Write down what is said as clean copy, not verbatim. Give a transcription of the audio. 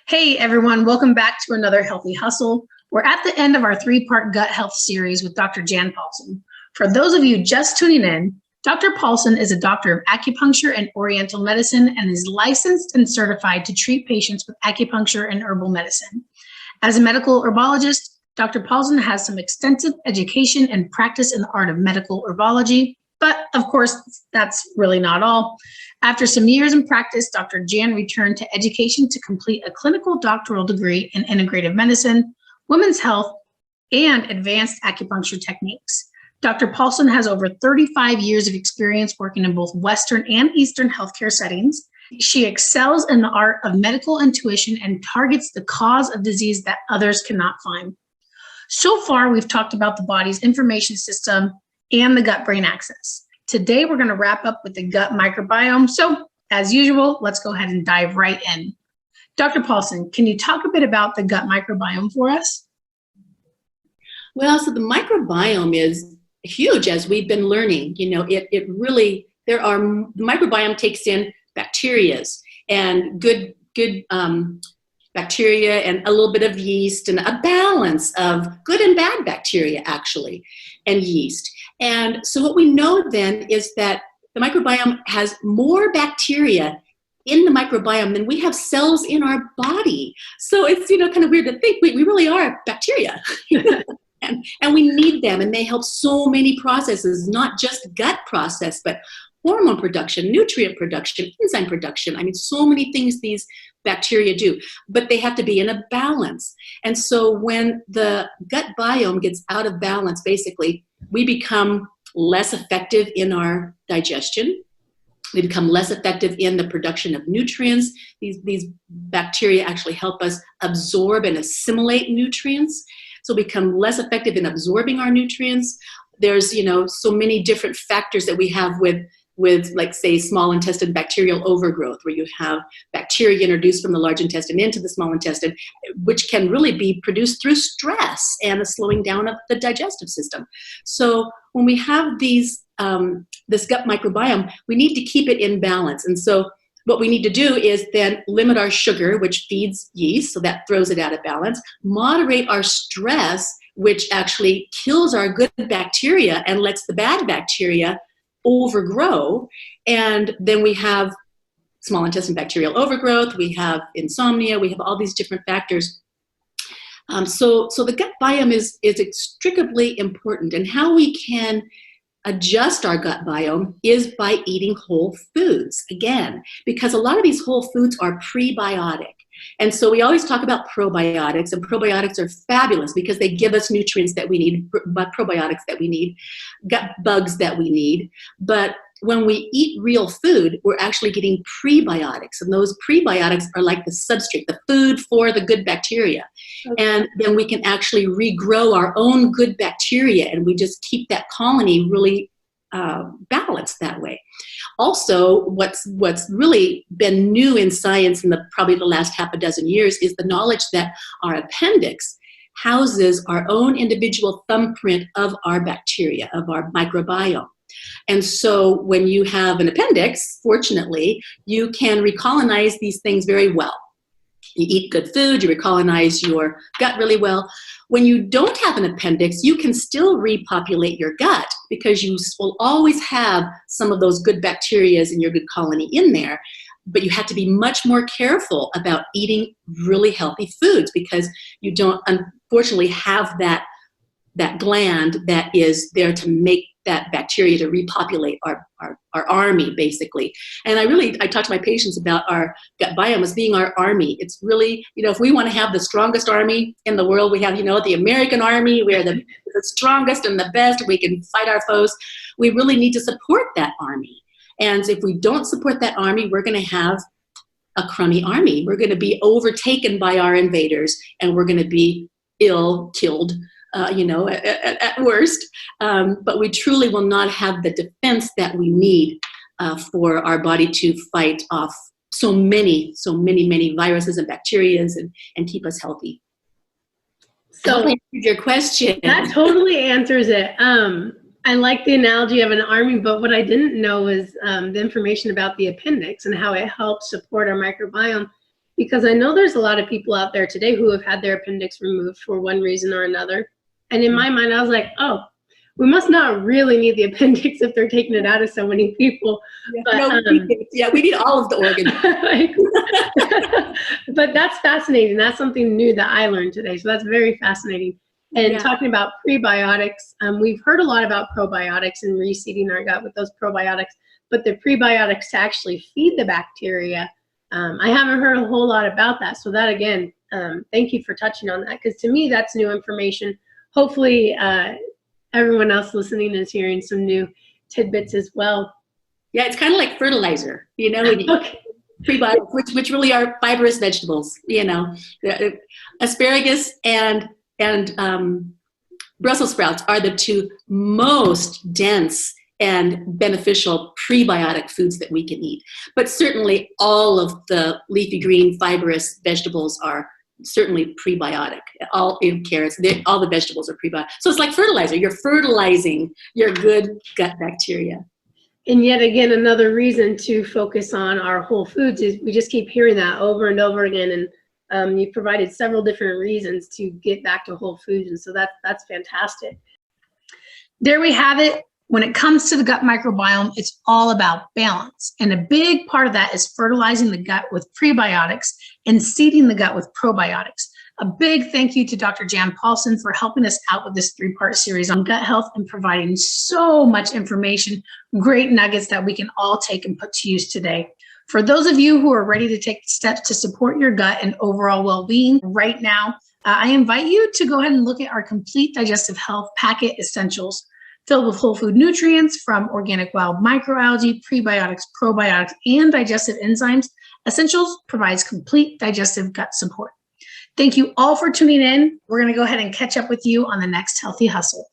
Hey everyone, welcome back to another Healthy Hustle. We're at the end of our three-part gut health series with Dr. Jan Polson. For those of you just tuning in, Dr. Polson is a doctor of acupuncture and oriental medicine and is licensed and certified to treat patients with acupuncture and herbal medicine. As a medical herbologist, Dr. Polson has some extensive education and practice in the art of medical herbology, but of course, that's really not all. After some years in practice, Dr. Jan returned to education to complete a clinical doctoral degree in integrative medicine, women's health, and advanced acupuncture techniques. Dr. Polson has over 35 years of experience working in both Western and Eastern healthcare settings. She excels in the art of medical intuition and targets the cause of disease that others cannot find. So far, we've talked about the body's information system and the gut-brain axis. Today, we're going to wrap up with the gut microbiome. So, as usual, let's go ahead and dive right in. Dr. Polson, can you talk a bit about the gut microbiome for us? Well, so the microbiome is huge, as we've been learning. You know, the microbiome takes in bacterias and good bacteria and a little bit of yeast and a balance of good and bad bacteria, actually, and yeast. And so what we know then is that the microbiome has more bacteria in the microbiome than we have cells in our body. So it's, kind of weird to think we really are bacteria. And we need them, and they help so many processes, not just gut process, but hormone production, nutrient production, enzyme production. I mean, so many things these bacteria do, but they have to be in a balance. And so when the gut biome gets out of balance, basically, we become less effective in our digestion. We become less effective in the production of nutrients. These bacteria actually help us absorb and assimilate nutrients. So we become less effective in absorbing our nutrients. There's, so many different factors that we have with like, say, small intestine bacterial overgrowth, where you have bacteria introduced from the large intestine into the small intestine, which can really be produced through stress and the slowing down of the digestive system. So when we have this gut microbiome, we need to keep it in balance. And so what we need to do is then limit our sugar, which feeds yeast, so that throws it out of balance, moderate our stress, which actually kills our good bacteria and lets the bad bacteria overgrow. And then we have small intestine bacterial overgrowth, we have insomnia, we have all these different factors. So the gut biome is inextricably important, and how we can adjust our gut biome is by eating whole foods, again, because a lot of these whole foods are prebiotic. And so we always talk about probiotics, and probiotics are fabulous because they give us nutrients that we need, probiotics that we need, gut bugs that we need. But when we eat real food, we're actually getting prebiotics, and those prebiotics are like the substrate, the food for the good bacteria. Okay. And then we can actually regrow our own good bacteria, and we just keep that colony really balanced that way. Also, what's really been new in science in probably the last half a dozen years is the knowledge that our appendix houses our own individual thumbprint of our bacteria, of our microbiome. And so when you have an appendix, fortunately, you can recolonize these things very well. You eat good food, you recolonize your gut really well. When you don't have an appendix, you can still repopulate your gut because you will always have some of those good bacteria in your good colony in there. But you have to be much more careful about eating really healthy foods because you don't, unfortunately, have that gland that is there to make that bacteria to repopulate our army, basically. And I talk to my patients about our gut biome as being our army. It's really, if we want to have the strongest army in the world, we have, the American army. We're the strongest and the best. We can fight our foes. We really need to support that army. And if we don't support that army, we're going to have a crummy army. We're going to be overtaken by our invaders, and we're going to be killed, at worst. But we truly will not have the defense that we need for our body to fight off so many viruses and bacteria and keep us healthy. So I answered your question. That totally answers it. I like the analogy of an army, but what I didn't know was the information about the appendix and how it helps support our microbiome. because I know there's a lot of people out there today who have had their appendix removed for one reason or another. And in my mind, I was like, oh, we must not really need the appendix if they're taking it out of so many people. Yeah, But, we need all of the organs. But that's fascinating. That's something new that I learned today. So that's very fascinating. And talking about prebiotics, we've heard a lot about probiotics and reseeding our gut with those probiotics, but the prebiotics to actually feed the bacteria, I haven't heard a whole lot about that. So that, again, thank you for touching on that, because to me, that's new information. Hopefully, everyone else listening is hearing some new tidbits as well. Yeah, it's kind of like fertilizer, Okay. Prebiotics, which really are fibrous vegetables, asparagus and Brussels sprouts are the two most dense and beneficial prebiotic foods that we can eat. But certainly all of the leafy green fibrous vegetables are certainly prebiotic. All carrots, all the vegetables are prebiotic. So it's like fertilizer. You're fertilizing your good gut bacteria. And yet again, another reason to focus on our whole foods is we just keep hearing that over and over again. And you provided several different reasons to get back to whole foods. And so that's fantastic. There we have it. When it comes to the gut microbiome, it's all about balance. And a big part of that is fertilizing the gut with prebiotics and seeding the gut with probiotics. A big thank you to Dr. Jan Polson for helping us out with this 3-part series on gut health and providing so much information, great nuggets that we can all take and put to use today. For those of you who are ready to take steps to support your gut and overall well-being right now, I invite you to go ahead and look at our complete digestive health packet essentials, filled with whole food nutrients from organic wild microalgae, prebiotics, probiotics, and digestive enzymes. Essentials provides complete digestive gut support. Thank you all for tuning in. We're going to go ahead and catch up with you on the next Healthy Hustle.